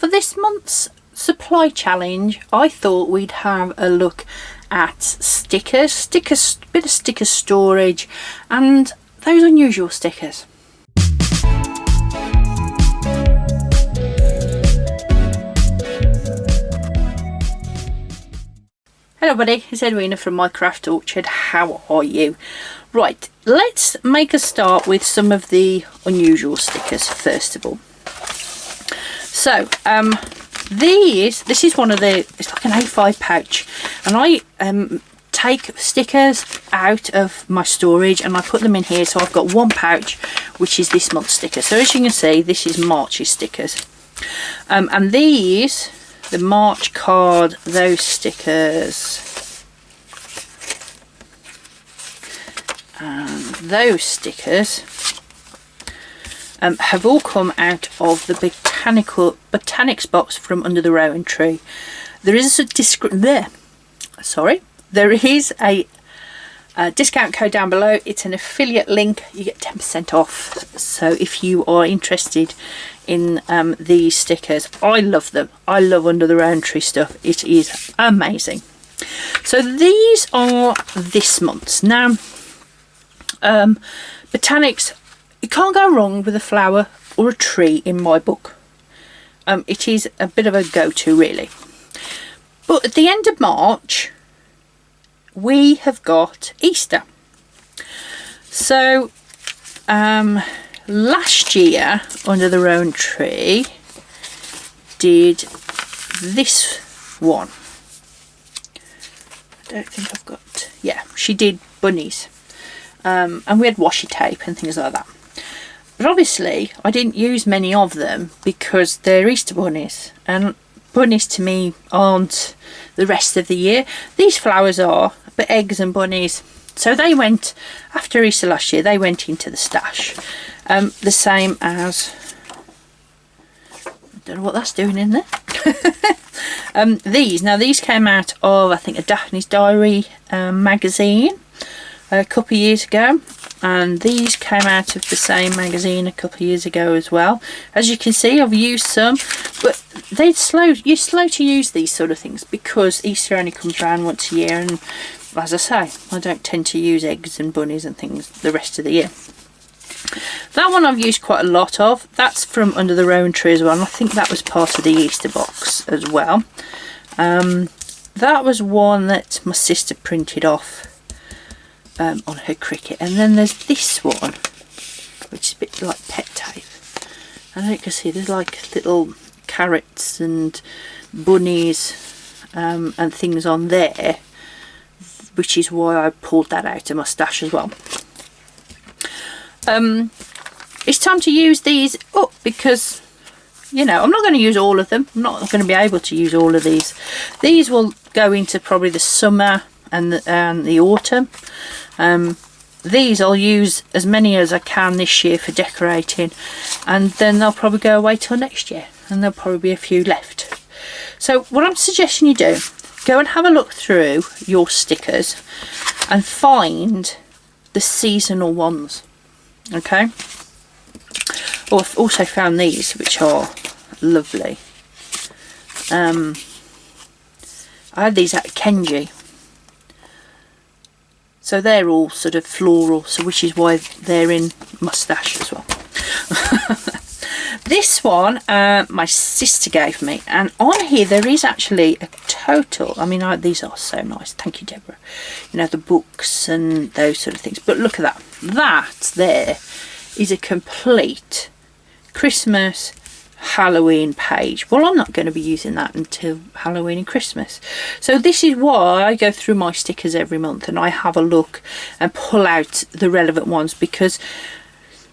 For this month's supply challenge, I thought we'd have a look at stickers, bit of sticker storage, and those unusual stickers. Hello buddy, it's Edwina from My Craft Orchard. How are you? Right, let's make a start with some of the unusual stickers first of all. So, this is one of the, it's like an A5 pouch, and I take stickers out of my storage and I put them in here. So I've got one pouch which is this month's sticker. So as you can see, this is March's stickers, and these, the March card, those stickers, and those stickers have all come out of the Botanics box from Under the Rowan Tree. There is a discount code down below. It's an affiliate link. You get 10% off. So if you are interested in these stickers, I love them. I love Under the Rowan Tree stuff. It is amazing. So these are this month's. Now, Botanics, you can't go wrong with a flower or a tree in my book. It is a bit of a go-to really. But at the end of March, we have got Easter. So last year Under the Rowan Tree did this one. I don't think I've got, yeah, she did bunnies, and we had washi tape and things like that. But obviously I didn't use many of them because they're Easter bunnies, and bunnies to me aren't the rest of the year. These flowers are, but eggs and bunnies, so they went, after Easter last year, they went into the stash. The same as, I don't know what that's doing in there. These came out of, I think, a Daphne's Diary magazine a couple of years ago, and these came out of the same magazine a couple of years ago as well. As you can see, I've used some, but you're slow to use these sort of things because Easter only comes around once a year, and as I say, I don't tend to use eggs and bunnies and things the rest of the year. That one I've used quite a lot of. That's from Under the Rowan Tree as well, and I think that was part of the Easter box as well. That was one that my sister printed off on her Cricut. And then there's this one, which is a bit like pet tape, and you can see there's like little carrots and bunnies and things on there, which is why I pulled that out of my stash as well. It's time to use these up because, you know, I'm not going to use all of them. I'm not going to be able to use all of these. These will go into probably the summer and the autumn. These I'll use as many as I can this year for decorating, and then they'll probably go away till next year, and there'll probably be a few left. So what I'm suggesting you do, go and have a look through your stickers and find the seasonal ones. Okay. Oh, I've also found these, which are lovely. I had these at Kenji. So they're all sort of floral, so which is why they're in my stash as well. This one my sister gave me, and on here there is actually a total, I mean, these are so nice, thank you Deborah, you know, the books and those sort of things. But look at that, that there is a complete Christmas Halloween page. Well, I'm not going to be using that until Halloween and Christmas, so this is why I go through my stickers every month and I have a look and pull out the relevant ones, because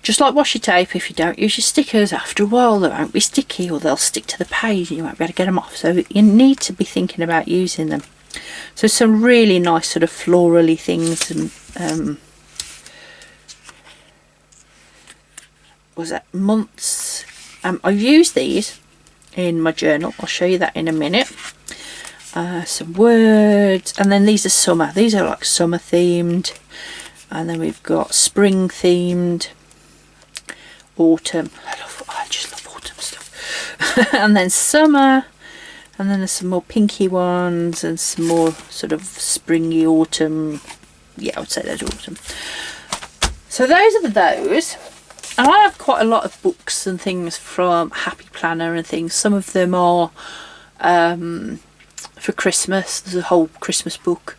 just like washi tape, if you don't use your stickers, after a while they won't be sticky, or they'll stick to the page and you won't be able to get them off. So you need to be thinking about using them. So some really nice sort of florally things, and was that months. I've used these in my journal. I'll show you that in a minute. Some words, and then these are summer. These are like summer themed, and then we've got spring themed, autumn. I just love autumn stuff. And then summer, and then there's some more pinky ones and some more sort of springy autumn. Yeah, I would say those autumn. So those are those. And I have quite a lot of books and things from Happy Planner and things. Some of them are for Christmas. There's a whole Christmas book.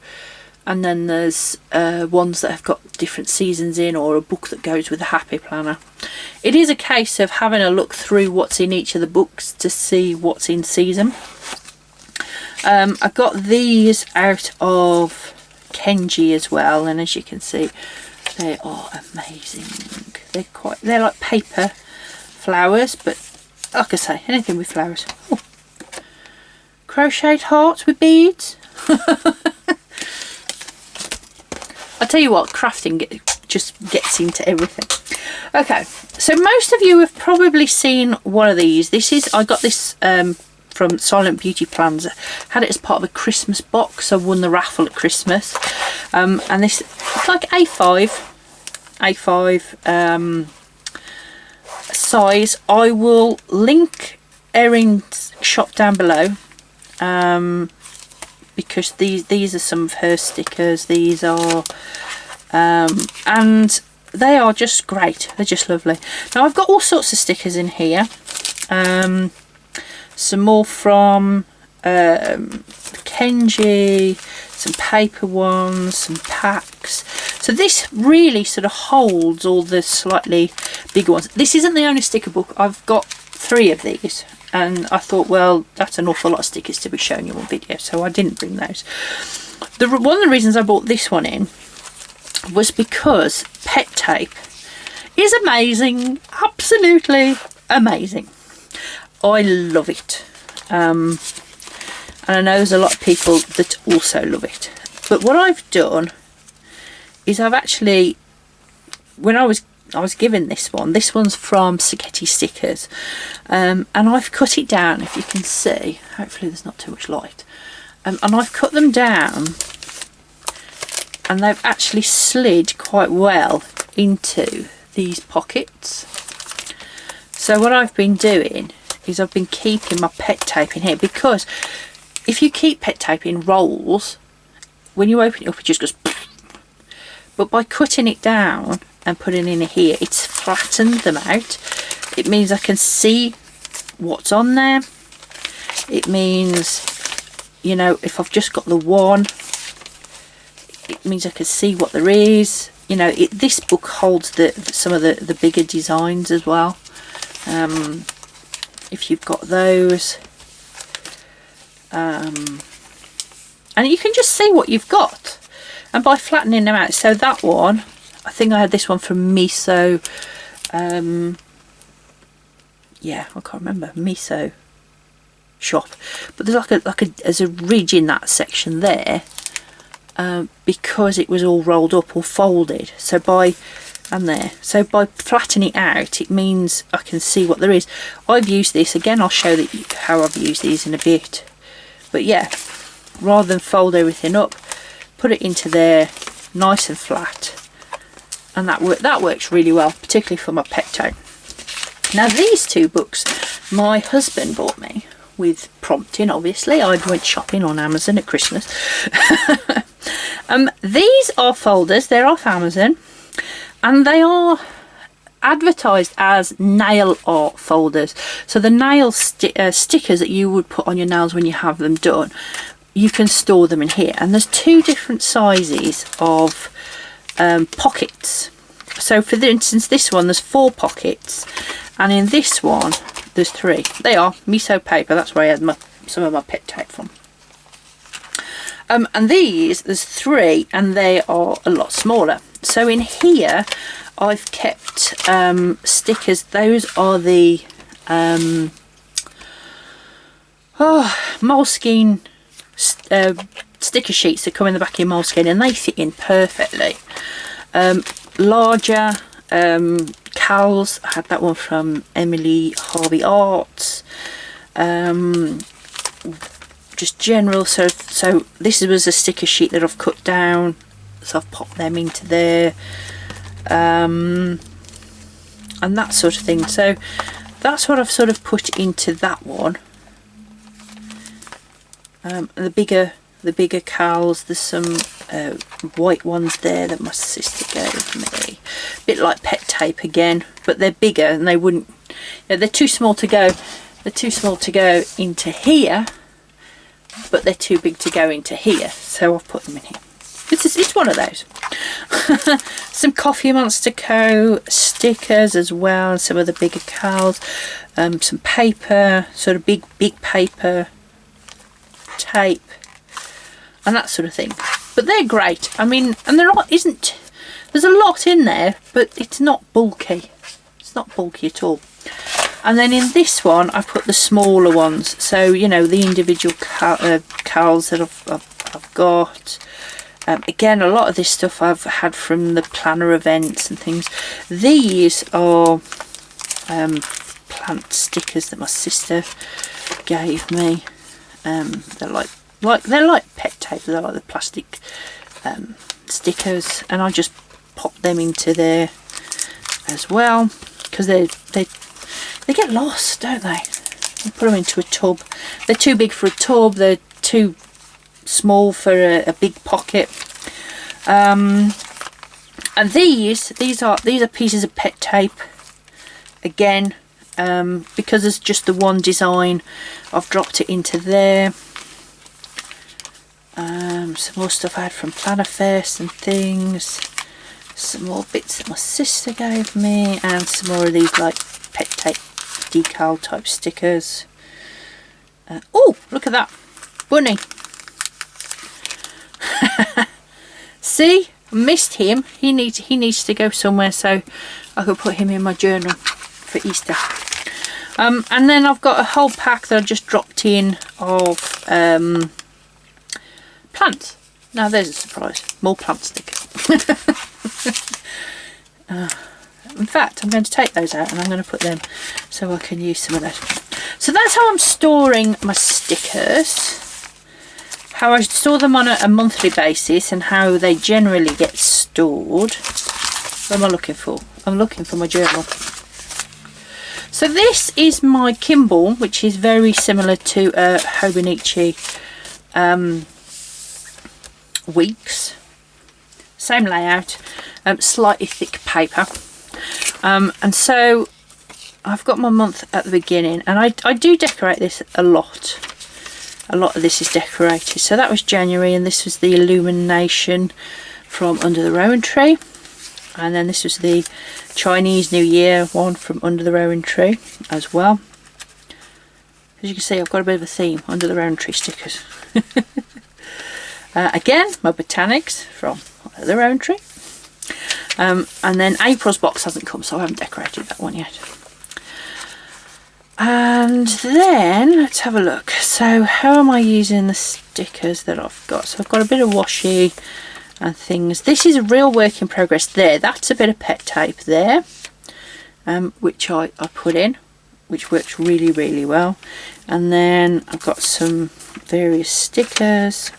And then there's ones that have got different seasons in, or a book that goes with a Happy Planner. It is a case of having a look through what's in each of the books to see what's in season. I got these out of Kenji as well, and as you can see, they are amazing. They're like paper flowers, but like I say, anything with flowers. Oh. Crocheted hearts with beads. I tell you what, crafting just gets into everything. Okay, so most of you have probably seen one of these. I got this from Silent Beauty Plans. I had it as part of a Christmas box. I won the raffle at Christmas. And this, it's like A5 size. I will link Erin's shop down below. Because these are some of her stickers. These are and they are just great. They're just lovely. Now I've got all sorts of stickers in here. Some more from Kenji, some paper ones, some packs. So this really sort of holds all the slightly bigger ones. This isn't the only sticker book. I've got 3 of these. And I thought, well, that's an awful lot of stickers to be showing you on video, so I didn't bring those. One of the reasons I bought this one in was because pet tape is amazing, absolutely amazing. I love it. And I know there's a lot of people that also love it. But what I've done is I've actually, when I was given this one's from Sacchetti Stickers, and I've cut it down, if you can see, hopefully there's not too much light, and I've cut them down, and they've actually slid quite well into these pockets. So what I've been doing is I've been keeping my pet tape in here, because if you keep pet tape in rolls, when you open it up it just goes poof. But by cutting it down and putting in here, it's flattened them out. It means I can see what's on there. It means, you know, if I've just got the one, it means I can see what there is. You know, this book holds some of the bigger designs as well. If you've got those, and you can just see what you've got, and by flattening them out. So that one, I think I had this one from Miso. Yeah, I can't remember, Miso shop. But there's there's a ridge in that section there, because it was all rolled up or folded. So by flattening it out, it means I can see what there is. I've used this again. I'll show how I've used these in a bit. But yeah, rather than fold everything up, put it into there, nice and flat. And that works really well, particularly for my pet tape. Now these 2 books my husband bought me, with prompting obviously. I went shopping on Amazon at Christmas. These are folders. They're off Amazon, and they are advertised as nail art folders. So the nail stickers that you would put on your nails when you have them done, you can store them in here. And there's 2 different sizes of pockets. So for instance, this one, there's 4 pockets, and in this one there's 3. They are Miso paper. That's where I had some of my pet tape from. And these, there's 3, and they are a lot smaller. So in here I've kept stickers. Those are the Moleskine sticker sheets that come in the back of your Moleskine, and they fit in perfectly. Larger cowls. I had that one from Emily Harvey Arts. Just general. So this was a sticker sheet that I've cut down, so I've popped them into there, and that sort of thing. So that's what I've sort of put into that one. The bigger cowls, there's some white ones there that my sister gave me, a bit like pet tape again, but they're bigger and they wouldn't, they're too small to go into here, but they're too big to go into here, so I've put them in here. It's one of those. Some Coffee Monster Co. stickers as well, and some of the bigger cowls, some paper, sort of big paper tape and that sort of thing, but they're great. I mean, and there's a lot in there, but it's not bulky. It's not bulky at all. And then in this one I put the smaller ones, so you know, the individual cowls that I've got. Again, a lot of this stuff I've had from the planner events and things. These are plant stickers that my sister gave me. They're like pet tape. They're like the plastic stickers, and I just pop them into there as well, because they get lost, don't they? You put them into a tub. They're too big for a tub. They're too small for a big pocket. And these are pieces of pet tape again. Because it's just the one design, I've dropped it into there. Some more stuff I had from Plannerfest and things. Some more bits that my sister gave me, and some more of these like pet tape decal type stickers. Oh, look at that bunny! See, I missed him. He needs to go somewhere, so I could put him in my journal for Easter. And then I've got a whole pack that I just dropped in of plants. Now there's a surprise, more plant stickers. In fact, I'm going to take those out and I'm going to put them so I can use some of those. So that's how I'm storing my stickers. How I store them on a monthly basis, and how they generally get stored. What am I looking for? I'm looking for my journal. So this is my Kimball, which is very similar to Hobonichi Weeks. Same layout, slightly thick paper. And so I've got my month at the beginning, and I do decorate this a lot. A lot of this is decorated. So that was January, and this was the illumination from Under the Rowan Tree. And then this was the Chinese New Year one from Under the Rowan Tree as well. As you can see, I've got a bit of a theme, Under the Rowan Tree stickers. Again, my botanics from Under the Rowan Tree. And then April's box hasn't come, so I haven't decorated that one yet. And then let's have a look. So how am I using the stickers that I've got? So I've got a bit of washi and things. This is a real work in progress there. That's a bit of pet tape there, which I put in, which works really, really well. And then I've got some various stickers.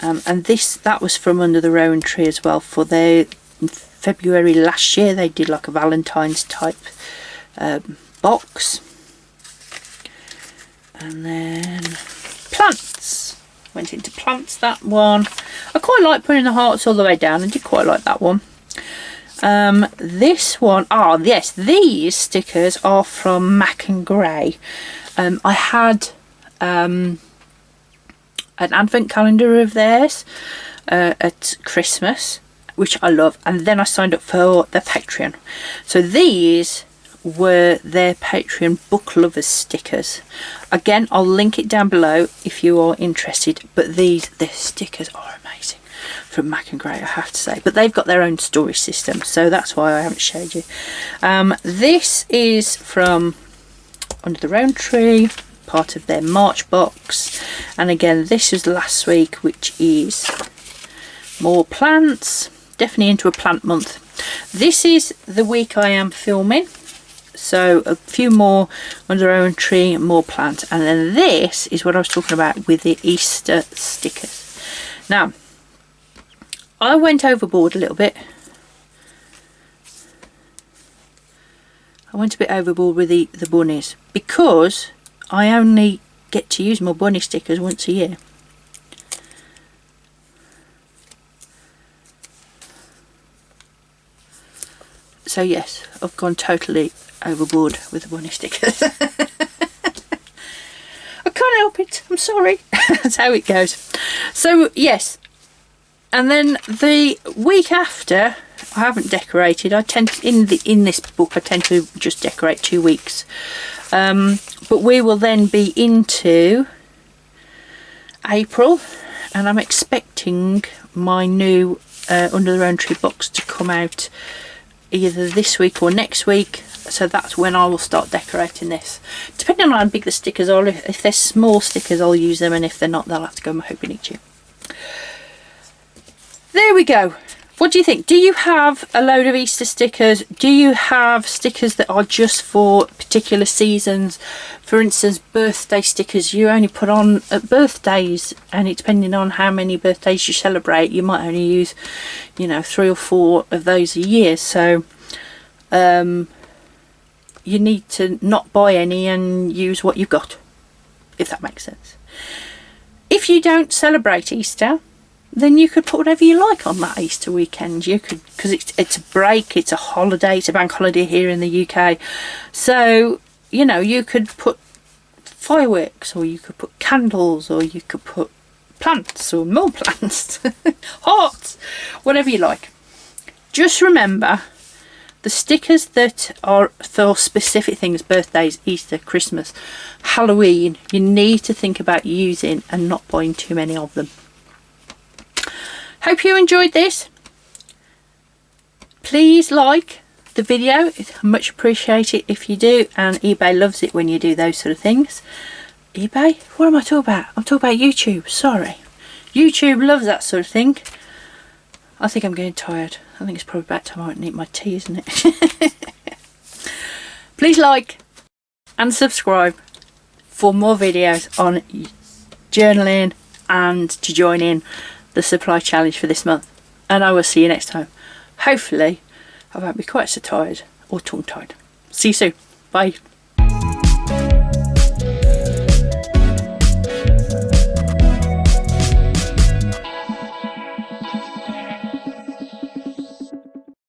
And that was from Under the Rowan Tree as well. For their February last year, they did like a Valentine's type box. And then plants. Went into plants, that one. I quite like putting the hearts all the way down. I did quite like that one. This one, yes, these stickers are from Mac and Gray. I had an advent calendar of theirs at Christmas, which I love, and then I signed up for their Patreon. So these were their Patreon book lovers stickers. Again, I'll link it down below if you are interested, but their stickers are amazing from Mac and Gray, I have to say. But they've got their own storage system, so that's why I haven't showed you. This is from Under the Rowan Tree, part of their March box, and again this was last week, which is more plants, definitely into a plant month. This is the week I am filming, so a few more Under the Rowan Tree, more plants, and then this is what I was talking about with the Easter stickers. Now I went overboard a little bit. I went a bit overboard with the bunnies, because I only get to use my bunny stickers once a year. So yes, I've gone totally overboard with the bunny stickers. I can't help it, I'm sorry. That's how it goes. So yes, and then the week after, I haven't decorated. I tend to, in this book I tend to just decorate 2 weeks, but we will then be into April, and I'm expecting my new Under the Rowan Tree box to come out either this week or next week, so that's when I will start decorating this, depending on how big the stickers are. If they're small stickers, I'll use them, and if they're not, they'll have to go in my Hobonichi. There we go. What do you think? Do you have a load of Easter stickers? Do you have stickers that are just for particular seasons? For instance, birthday stickers you only put on at birthdays, and it's depending on how many birthdays you celebrate, you might only use, you know, 3 or 4 of those a year. So you need to not buy any and use what you've got, if that makes sense. If you don't celebrate Easter, then you could put whatever you like on that Easter weekend. You could, because it's a break, it's a holiday, it's a bank holiday here in the UK. So, you know, you could put fireworks, or you could put candles, or you could put plants, or more plants, hearts, whatever you like. Just remember, the stickers that are for specific things, birthdays, Easter, Christmas, Halloween, you need to think about using and not buying too many of them. Hope you enjoyed this. Please like the video, it's much appreciated if you do, and eBay loves it when you do those sort of things. eBay? What am I talking about? I'm talking about YouTube, sorry. YouTube loves that sort of thing. I think I'm getting tired. I think it's probably about time I went and eat my tea, isn't it? Please like and subscribe for more videos on journaling and to join in the supply challenge for this month. And I will see you next time. Hopefully I won't be quite so tired or tongue-tied. See you soon. Bye.